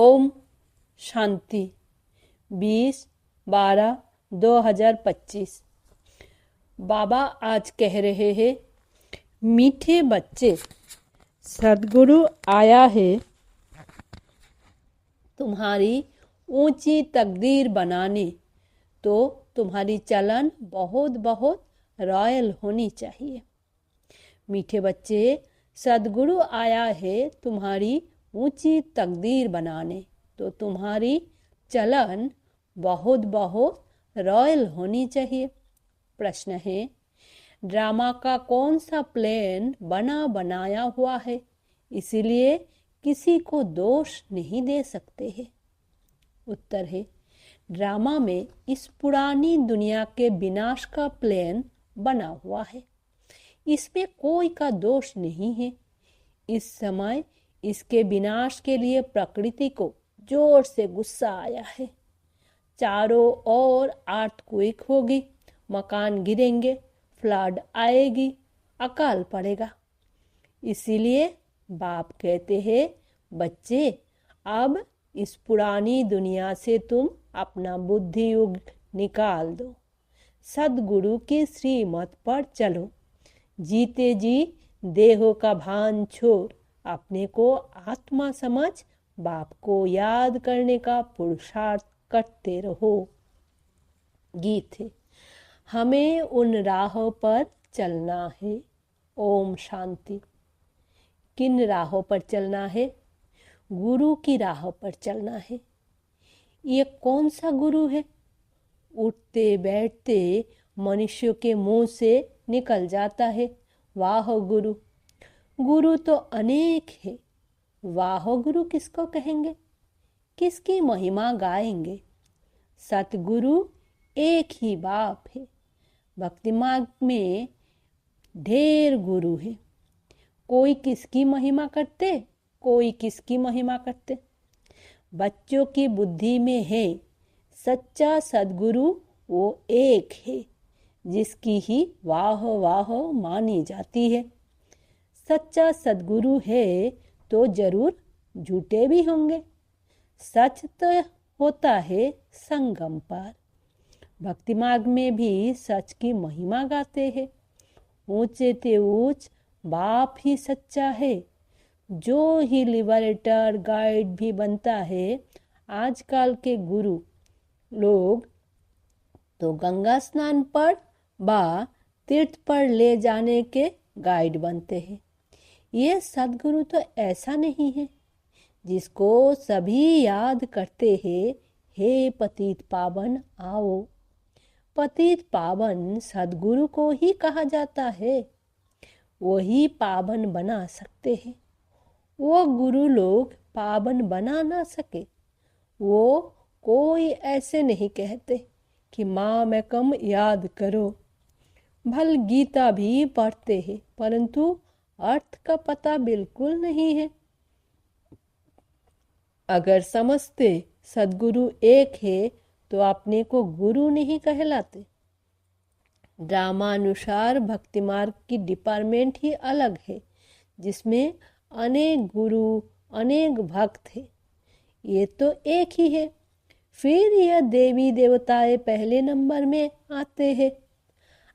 ओम शांति 20/12/2025। बाबा आज कह रहे हैं, मीठे बच्चे, सद्गुरु आया है तुम्हारी ऊंची तकदीर बनाने। तो तुम्हारी चलन बहुत बहुत रॉयल होनी चाहिए। मीठे बच्चे, सद्गुरु आया है तुम्हारी ऊंची तकदीर बनाने, तो तुम्हारी चलन बहुत बहुत रॉयल होनी चाहिए। प्रश्न है, ड्रामा का कौन सा प्लान बना बनाया हुआ है, इसीलिए किसी को दोष नहीं दे सकते हैं? उत्तर है, ड्रामा में इस पुरानी दुनिया के विनाश का प्लान बना हुआ है। इसमें कोई का दोष नहीं है। इस समय इसके विनाश के लिए प्रकृति को जोर से गुस्सा आया है। चारों ओर अर्थक्वेक होगी, मकान गिरेंगे, फ्लड आएगी, अकाल पड़ेगा। इसीलिए बाप कहते हैं, बच्चे, अब इस पुरानी दुनिया से तुम अपना बुद्धि युग निकाल दो, सद्गुरु की श्रीमत पर चलो। जीते जी देहों का भान छोड़ अपने को आत्मा समझ बाप को याद करने का पुरुषार्थ करते रहो। गीत है, हमें उन राहों पर चलना है। ओम शांति। किन राहों पर चलना है? गुरु की राहों पर चलना है। ये कौन सा गुरु है? उठते बैठते मनुष्य के मुंह से निकल जाता है, वाह गुरु। गुरु तो अनेक है, वाह गुरु किसको कहेंगे? किसकी महिमा गाएंगे? सतगुरु एक ही बाप है। भक्ति मार्ग में ढेर गुरु है, कोई किसकी महिमा करते, कोई किसकी महिमा करते। बच्चों की बुद्धि में है, सच्चा सद्गुरु वो एक है, जिसकी ही वाह वाह मानी जाती है। सच्चा सद्गुरु है तो जरूर झूठे भी होंगे। सच तो होता है संगम पर। भक्ति मार्ग में भी सच की महिमा गाते हैं। ऊंचे ते ऊंच बाप ही सच्चा है। जो ही लिबरेटर गाइड भी बनता है, आजकल के गुरु लोग तो गंगा स्नान पर बा तीर्थ पर ले जाने के गाइड बनते हैं। ये सद्गुरु तो ऐसा नहीं है, जिसको सभी याद करते हैं, हे पतित पावन आओ। पतित पावन सद्गुरु को ही कहा जाता है। वही पावन बना सकते हैं। वो गुरु लोग पावन बना ना सके। वो कोई ऐसे नहीं कहते कि माँ मैं कम याद करो। भल गीता भी पढ़ते हैं, परंतु अर्थ का पता बिल्कुल नहीं है। अगर समझते सद्गुरु एक है तो अपने को गुरु नहीं कहलाते। ड्रामानुसार भक्ति मार्ग की डिपार्टमेंट ही अलग है, जिसमें अनेक गुरु अनेक भक्त है। ये तो एक ही है। फिर यह देवी देवताएं पहले नंबर में आते हैं,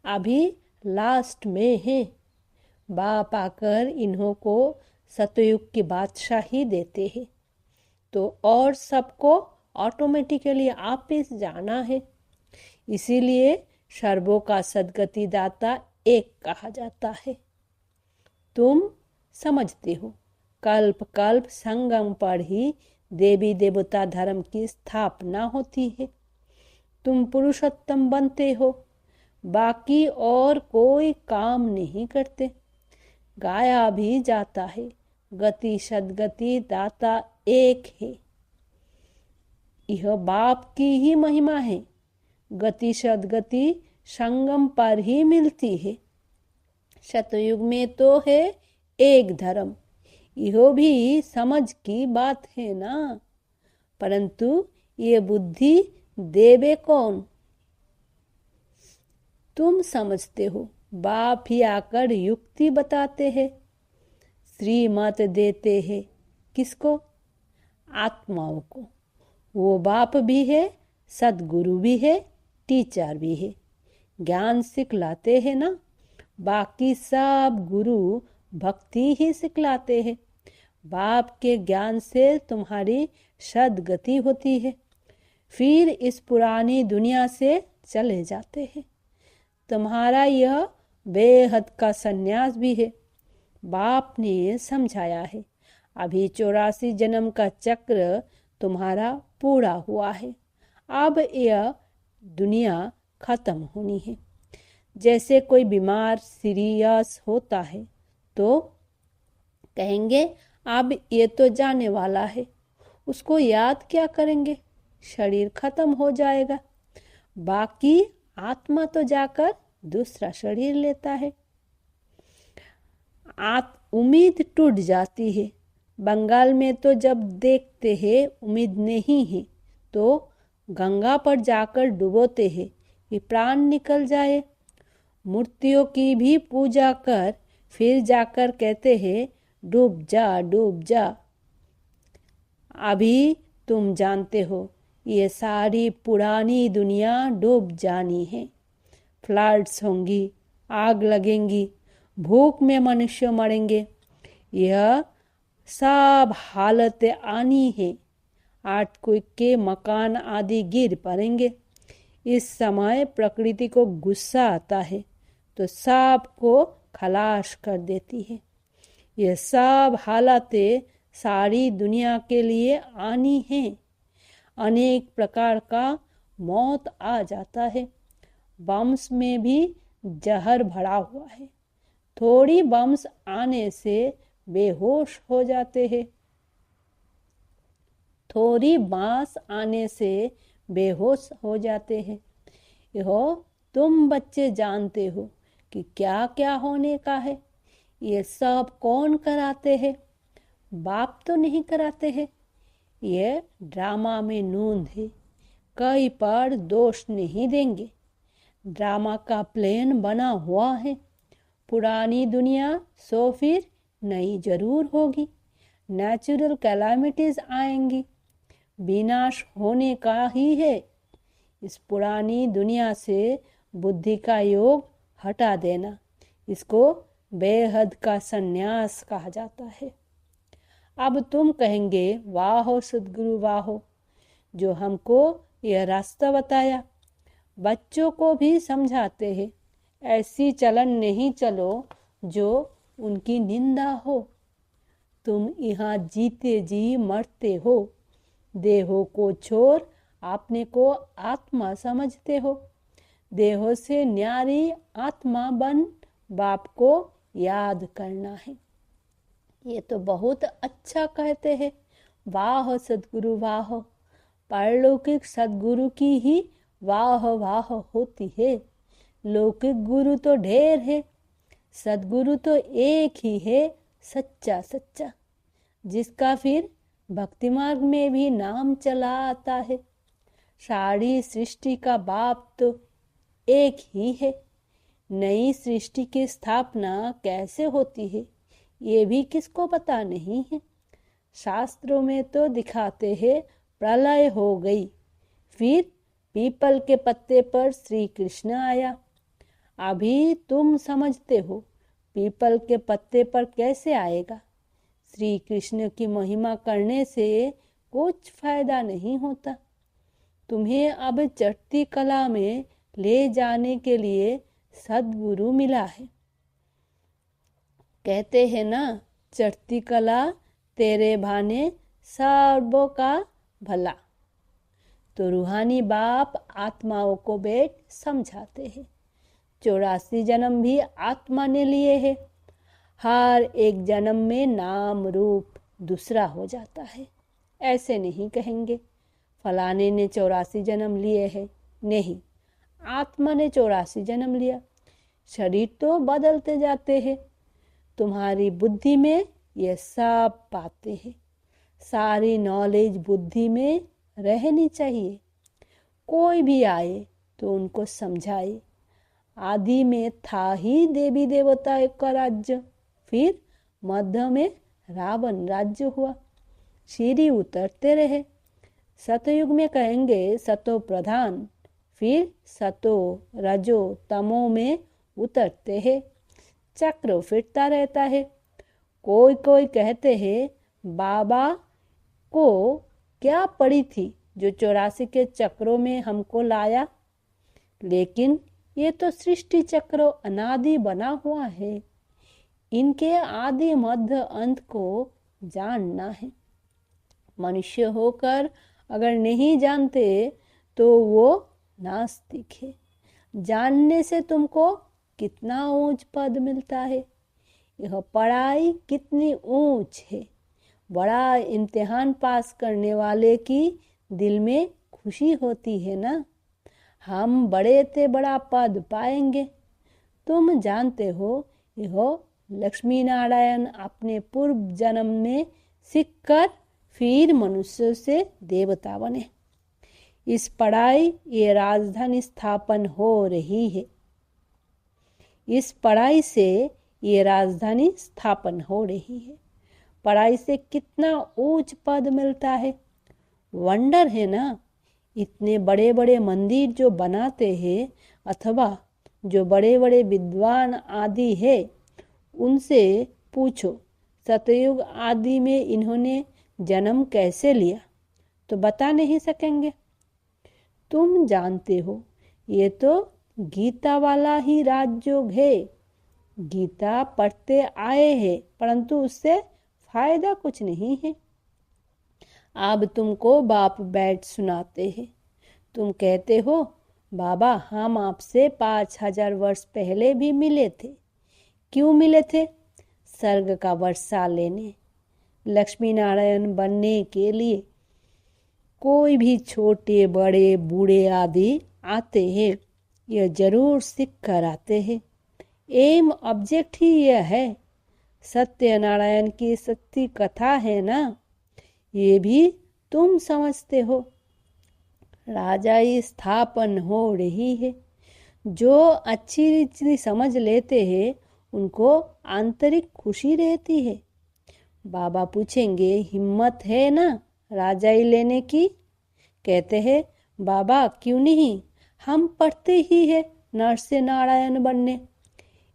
अभी लास्ट में है। बाप आकर इन्हों को सतयुग की बादशाही देते हैं, तो और सबको ऑटोमेटिकली वापिस जाना है। इसीलिए सर्वों का सद्गति दाता एक कहा जाता है। तुम समझते हो, कल्प कल्प संगम पर ही देवी देवता धर्म की स्थापना होती है। तुम पुरुषोत्तम बनते हो, बाकी और कोई काम नहीं करते। गाया भी जाता है, गति सद्गति दाता एक है। यह बाप की ही महिमा है। गति सद्गति संगम पर ही मिलती है। सतयुग में तो है एक धर्म। यह भी समझ की बात है ना, परंतु ये बुद्धि देवे कौन? तुम समझते हो, बाप ही आकर युक्ति बताते हैं, श्रीमत देते हैं। किसको? आत्माओं को। वो बाप भी है, सदगुरु भी है, टीचर भी है। ज्ञान सिखलाते हैं ना, बाकी सब गुरु भक्ति ही सिखलाते हैं। बाप के ज्ञान से तुम्हारी सदगति होती है, फिर इस पुरानी दुनिया से चले जाते हैं। तुम्हारा यह बेहद का संन्यास भी है। बाप ने समझाया है, अभी 84 जन्म का चक्र तुम्हारा पूरा हुआ है। अब यह दुनिया खत्म होनी है। जैसे कोई बीमार सीरियस होता है तो कहेंगे अब ये तो जाने वाला है, उसको याद क्या करेंगे, शरीर खत्म हो जाएगा। बाकी आत्मा तो जाकर दूसरा शरीर लेता है। उम्मीद टूट जाती है। बंगाल में तो जब देखते हैं उम्मीद नहीं है तो गंगा पर जाकर डुबोते हैं कि प्राण निकल जाए। मूर्तियों की भी पूजा कर फिर जाकर कहते हैं डूब जा डूब जा। अभी तुम जानते हो ये सारी पुरानी दुनिया डूब जानी है। फ्लड्स होंगी, आग लगेंगी, भूख में मनुष्य मरेंगे, यह सब हालतें आनी है। आर्टक्वेक के मकान आदि गिर पड़ेंगे। इस समय प्रकृति को गुस्सा आता है तो सब को खलास कर देती है। यह सब हालतें सारी दुनिया के लिए आनी है। अनेक प्रकार का मौत आ जाता है। बम्स में भी जहर भरा हुआ है। थोड़ी बम्स आने से बेहोश हो जाते हैं, थोड़ी बांस आने से बेहोश हो जाते हैं। यह तुम बच्चे जानते हो कि क्या क्या होने का है। ये सब कौन कराते हैं? बाप तो नहीं कराते हैं। ये ड्रामा में नूंद है, कहीं पर दोष नहीं देंगे। ड्रामा का प्लेन बना हुआ है। पुरानी दुनिया सो फिर नई जरूर होगी। नेचुरल कैलामिटीज आएंगी, विनाश होने का ही है। इस पुरानी दुनिया से बुद्धि का योग हटा देना, इसको बेहद का संन्यास कहा जाता है। अब तुम कहेंगे वाह सद्गुरु वाह, जो हमको यह रास्ता बताया। बच्चों को भी समझाते हैं, ऐसी चलन नहीं चलो जो उनकी निंदा हो। तुम यहाँ जीते जी मरते हो। देहों को छोड़ अपने को आत्मा समझते हो। देहों से न्यारी आत्मा बन बाप को याद करना है। ये तो बहुत अच्छा कहते हैं, वाह सद्गुरु वाह। पारलौकिक सद्गुरु की ही वाह वाह होती है। लौकिक गुरु तो ढेर है, सद्गुरु तो एक ही है, सच्चा सच्चा, जिसका फिर भक्ति मार्ग में भी नाम चला आता है। सारी सृष्टि का बाप तो एक ही है। नई सृष्टि की स्थापना कैसे होती है ये भी किसको पता नहीं है। शास्त्रों में तो दिखाते हैं प्रलय हो गई, फिर पीपल के पत्ते पर श्री कृष्ण आया। अभी तुम समझते हो पीपल के पत्ते पर कैसे आएगा। श्री कृष्ण की महिमा करने से कुछ फायदा नहीं होता। तुम्हें अब चढ़ती कला में ले जाने के लिए सद्गुरु मिला है। कहते हैं ना, चढ़ती कला तेरे भाने सर्वों का भला। तो रूहानी बाप आत्माओं को बैठ समझाते हैं। 84 जन्म भी आत्मा ने लिए हैं। हर एक जन्म में नाम रूप दूसरा हो जाता है। ऐसे नहीं कहेंगे फलाने ने 84 जन्म लिए हैं, नहीं, आत्मा ने 84 जन्म लिया। शरीर तो बदलते जाते हैं। तुम्हारी बुद्धि में ये सब बातें हैं। सारी नॉलेज बुद्धि में रहनी चाहिए। कोई भी आए तो उनको समझाए। आदि में था ही देवी देवता का राज्य, फिर मध्य में रावण राज्य हुआ। सीढ़ी उतरते रहे। सतयुग में कहेंगे सतो प्रधान, फिर सतो रजो तमो में उतरते हैं। चक्र फिरता रहता है। कोई कोई कहते हैं बाबा को क्या पड़ी थी जो 84 के चक्रों में हमको लाया, लेकिन ये तो सृष्टि चक्र अनादि बना हुआ है। इनके आदि मध्य अंत को जानना है। मनुष्य होकर अगर नहीं जानते तो वो नास्तिक है। जानने से तुमको कितना ऊंच पद मिलता है। यह पढ़ाई कितनी ऊंच है। बड़ा इम्तिहान पास करने वाले की दिल में खुशी होती है ना, हम बड़े से बड़ा पद पाएंगे। तुम जानते हो यह लक्ष्मी नारायण अपने पूर्व जन्म में सीखकर फिर मनुष्य से देवता बने। इस पढ़ाई ये राजधानी स्थापन हो रही है। इस पढ़ाई से ये राजधानी स्थापन हो रही है। पढ़ाई से कितना ऊंच पद मिलता है। वंडर है ना। इतने बड़े बड़े मंदिर जो बनाते हैं अथवा जो बड़े बड़े विद्वान आदि है, उनसे पूछो सतयुग आदि में इन्होंने जन्म कैसे लिया, तो बता नहीं सकेंगे। तुम जानते हो ये तो गीता वाला ही राजयोग है। गीता पढ़ते आए हैं परंतु उससे फायदा कुछ नहीं है। अब तुमको बाप बैठ सुनाते हैं। तुम कहते हो बाबा हम आपसे 5000 वर्ष पहले भी मिले थे। क्यों मिले थे? स्वर्ग का वर्षा लेने, लक्ष्मी नारायण बनने के लिए। कोई भी छोटे बड़े बूढ़े आदि आते हैं, यह जरूर सीख कर आते हैं। एम ऑब्जेक्ट ही यह है। सत्यनारायण की सत्य कथा है ना, ये भी तुम समझते हो। राजाई स्थापन हो रही है। जो अच्छी रीति समझ लेते हैं उनको आंतरिक खुशी रहती है। बाबा पूछेंगे हिम्मत है ना राजाई लेने की? कहते हैं बाबा क्यों नहीं, हम पढ़ते ही है नर से नारायण बनने।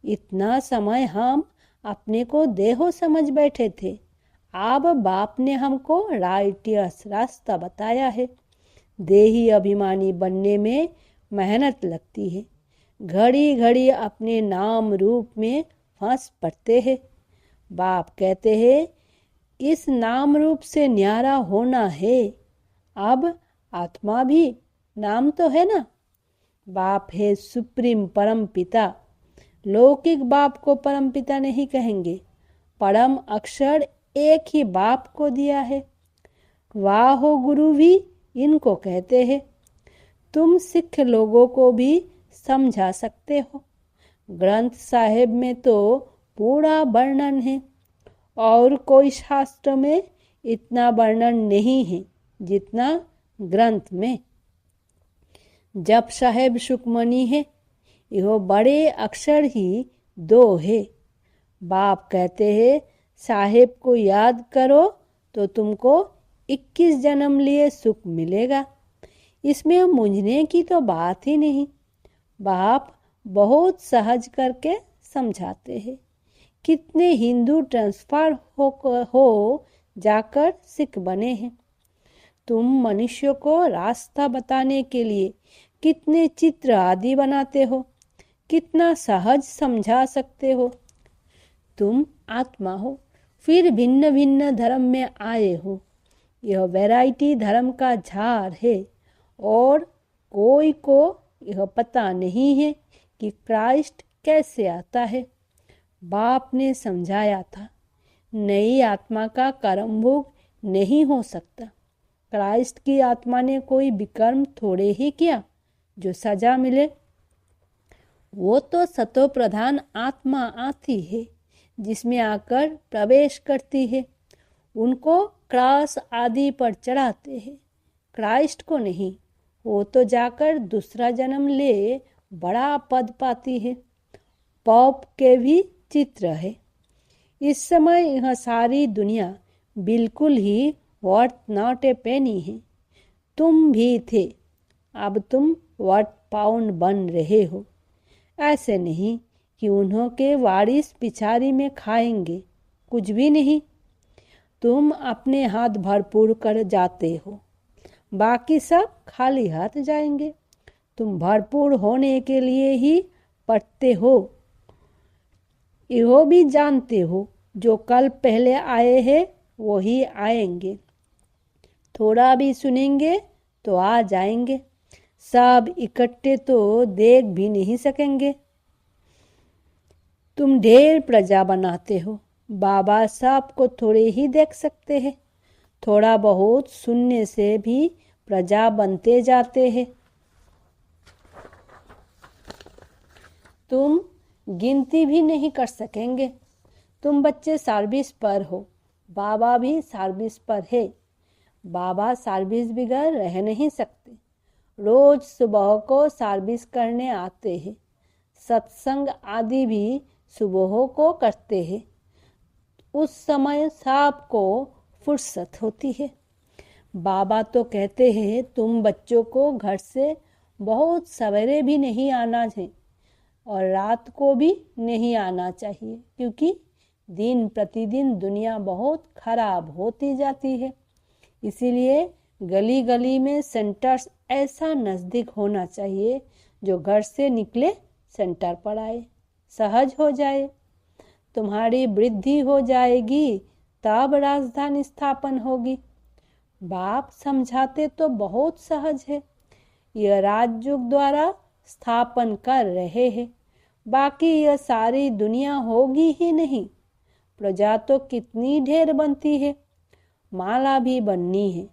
इतना समय हम अपने को देहो समझ बैठे थे। अब बाप ने हमको राइटियस रास्ता बताया है। देही अभिमानी बनने में मेहनत लगती है। घड़ी घड़ी अपने नाम रूप में फंस पड़ते हैं। बाप कहते हैं इस नाम रूप से न्यारा होना है। अब आत्मा भी नाम तो है ना। बाप है सुप्रीम परम पिता। लौकिक बाप को परम पिता नहीं कहेंगे। परम अक्षर एक ही बाप को दिया है। वाह हो गुरु भी इनको कहते हैं। तुम सिख लोगों को भी समझा सकते हो। ग्रंथ साहिब में तो पूरा वर्णन है और कोई शास्त्र में इतना वर्णन नहीं है जितना ग्रंथ में। जप साहेब सुखमनी है, यह बड़े अक्षर ही 2 है। बाप कहते हैं साहेब को याद करो तो तुमको 21 जन्म लिए सुख मिलेगा। इसमें मूंझने की तो बात ही नहीं। बाप बहुत सहज करके समझाते हैं। कितने हिंदू ट्रांसफर हो जाकर सिख बने हैं। तुम मनुष्य को रास्ता बताने के लिए कितने चित्र आदि बनाते हो, कितना सहज समझा सकते हो। तुम आत्मा हो, फिर भिन्न भिन्न धर्म में आए हो। यह वैरायटी धर्म का झार है और कोई को यह पता नहीं है कि क्राइस्ट कैसे आता है। बाप ने समझाया था नई आत्मा का कर्म भोग नहीं हो सकता। क्राइस्ट की आत्मा ने कोई विकर्म थोड़े ही किया जो सजा मिले। वो तो सतो प्रधान आत्मा आती है जिसमें आकर प्रवेश करती है। उनको क्रॉस आदि पर चढ़ाते हैं, क्राइस्ट को नहीं। वो तो जाकर दूसरा जन्म ले बड़ा पद पाती है। पॉप के भी चित्र है। इस समय यह सारी दुनिया बिल्कुल ही वर्थ नॉट ए पेनी है। तुम भी थे, अब तुम वर्थ पाउंड बन रहे हो। ऐसे नहीं कि उन्हों के वारिस पिछाड़ी में खाएंगे, कुछ भी नहीं। तुम अपने हाथ भरपूर कर जाते हो, बाकी सब खाली हाथ जाएंगे। तुम भरपूर होने के लिए ही पढ़ते हो। यह भी जानते हो जो कल पहले आए हैं वही आएंगे। थोड़ा भी सुनेंगे तो आ जाएंगे, सब इकट्ठे तो देख भी नहीं सकेंगे। तुम ढेर प्रजा बनाते हो, बाबा साहब को थोड़े ही देख सकते हैं। थोड़ा बहुत सुनने से भी प्रजा बनते जाते हैं। तुम गिनती भी नहीं कर सकेंगे। तुम बच्चे सर्विस पर हो, बाबा भी सर्विस पर है। बाबा सर्विस बगैर रह नहीं सकते। रोज सुबह को सर्विस करने आते हैं। सत्संग आदि भी सुबह को करते हैं। उस समय सबको फुर्सत होती है। बाबा तो कहते हैं तुम बच्चों को घर से बहुत सवेरे भी नहीं आना है और रात को भी नहीं आना चाहिए, क्योंकि दिन प्रतिदिन दुनिया बहुत खराब होती जाती है। इसीलिए गली गली में सेंटर्स ऐसा नज़दीक होना चाहिए जो घर से निकले सेंटर पर आए, सहज हो जाए। तुम्हारी वृद्धि हो जाएगी तब राजधानी स्थापन होगी। बाप समझाते तो बहुत सहज है, यह राजयुग द्वारा स्थापन कर रहे हैं, बाकी यह सारी दुनिया होगी ही नहीं। प्रजा तो कितनी ढेर बनती है, माला भी बननी है।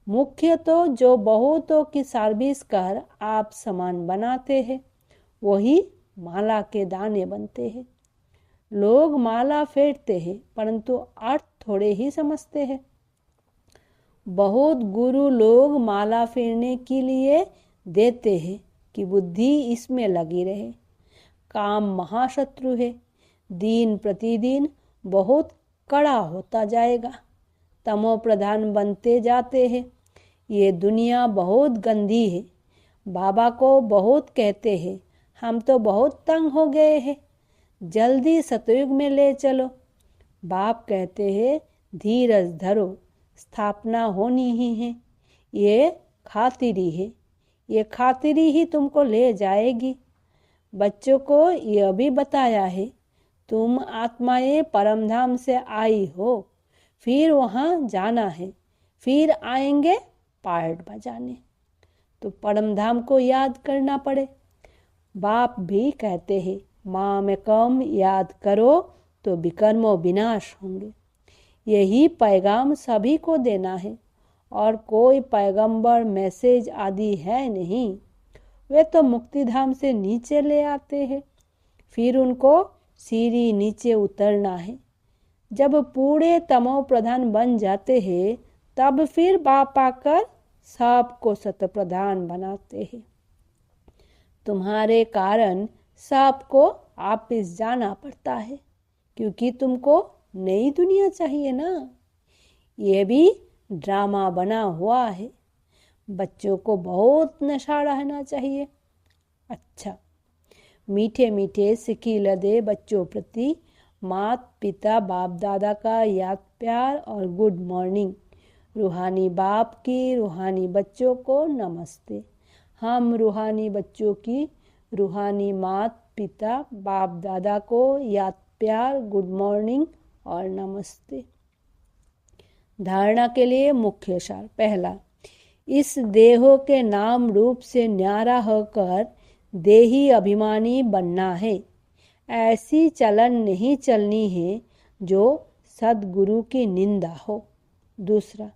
मुख्य तो जो बहुतों की सर्विस कर आप समान बनाते हैं वही माला के दाने बनते हैं। लोग माला फेरते हैं परंतु अर्थ थोड़े ही समझते हैं। बहुत गुरु लोग माला फेरने के लिए देते हैं कि बुद्धि इसमें लगी रहे। काम महाशत्रु है, दिन प्रतिदिन बहुत कड़ा होता जाएगा, तमो प्रधान बनते जाते हैं। ये दुनिया बहुत गंदी है। बाबा को बहुत कहते हैं हम तो बहुत तंग हो गए हैं, जल्दी सतयुग में ले चलो। बाप कहते हैं धीरज धरो, स्थापना होनी ही है। ये खातिरी है, ये खातिरी ही तुमको ले जाएगी। बच्चों को यह भी बताया है तुम आत्माएं परमधाम से आई हो, फिर वहाँ जाना है, फिर आएंगे पार्ट बजाने। तो परमधाम को याद करना पड़े। बाप भी कहते हैं माँ में कम याद करो तो विकर्मों विनाश होंगे। यही पैगाम सभी को देना है और कोई पैगंबर मैसेज आदि है नहीं। वे तो मुक्तिधाम से नीचे ले आते हैं, फिर उनको सीढ़ी नीचे उतरना है। जब पूरे तमो प्रधान बन जाते हैं तब फिर बाप आकर सबको सत प्रधान बनाते हैं। तुम्हारे कारण सबको वापिस जाना पड़ता है, क्योंकि तुमको नई दुनिया चाहिए ना। ये भी ड्रामा बना हुआ है। बच्चों को बहुत नशा रहना चाहिए। अच्छा, मीठे मीठे सिकी लदे बच्चों प्रति माता पिता बाप दादा का याद प्यार और गुड मॉर्निंग। रूहानी बाप की रूहानी बच्चों को नमस्ते। हम रूहानी बच्चों की रूहानी माता पिता बाप दादा को याद प्यार गुड मॉर्निंग और नमस्ते। धारणा के लिए मुख्य सार। पहला, इस देहो के नाम रूप से न्यारा होकर देही अभिमानी बनना है। ऐसी चलन नहीं चलनी है जो सद्गुरु की निंदा हो। दूसरा,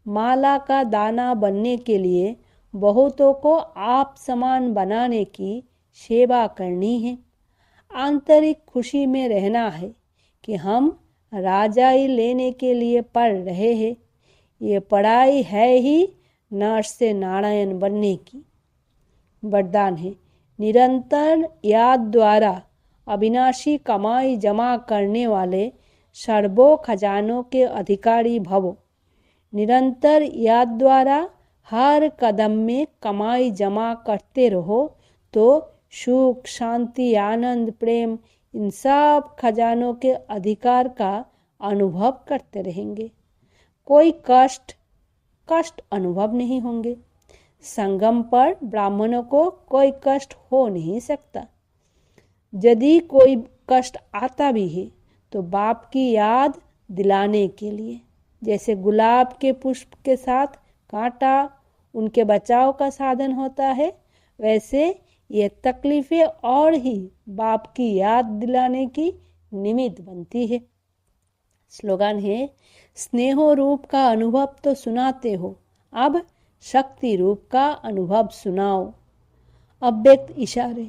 माला का दाना बनने के लिए बहुतों को आप समान बनाने की सेवा करनी है। आंतरिक खुशी में रहना है कि हम राजाई लेने के लिए पढ़ रहे हैं। ये पढ़ाई है ही नर से नारायण बनने की। वरदान है, निरंतर याद द्वारा अविनाशी कमाई जमा करने वाले सर्वो खजानों के अधिकारी भवो। निरंतर याद द्वारा हर कदम में कमाई जमा करते रहो तो सुख, शांति, आनंद, प्रेम, इन सब खजानों के अधिकार का अनुभव करते रहेंगे। कोई कष्ट अनुभव नहीं होंगे। संगम पर ब्राह्मणों को कोई कष्ट हो नहीं सकता। यदि कोई कष्ट आता भी है तो बाप की याद दिलाने के लिए, जैसे गुलाब के पुष्प के साथ कांटा उनके बचाव का साधन होता है, वैसे ये तकलीफें और ही बाप की याद दिलाने की निमित्त बनती है। स्लोगन है, स्नेहो रूप का अनुभव तो सुनाते हो, अब शक्ति रूप का अनुभव सुनाओ। अव्यक्त इशारे,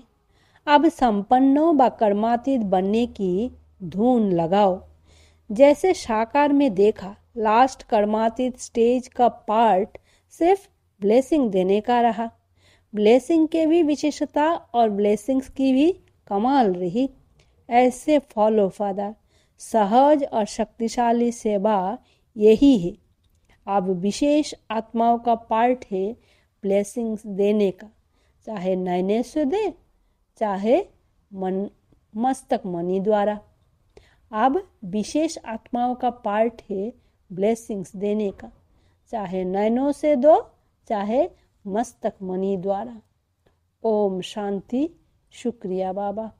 अब संपन्नों व कर्मातीत बनने की धुन लगाओ। जैसे साकार में देखा, लास्ट कर्मातीत स्टेज का पार्ट सिर्फ ब्लेसिंग देने का रहा। ब्लेसिंग के भी विशेषता और ब्लेसिंग्स की भी कमाल रही। ऐसे फॉलो फादर, सहज और शक्तिशाली सेवा यही है। अब विशेष आत्माओं का पार्ट है ब्लेसिंग्स देने का, चाहे नैने से दे, चाहे मस्तक मणि द्वारा। अब विशेष आत्माओं का पार्ट है ब्लेसिंग्स देने का, चाहे नैनों से दो, चाहे मस्तक मणि द्वारा। ओम शांति। शुक्रिया बाबा।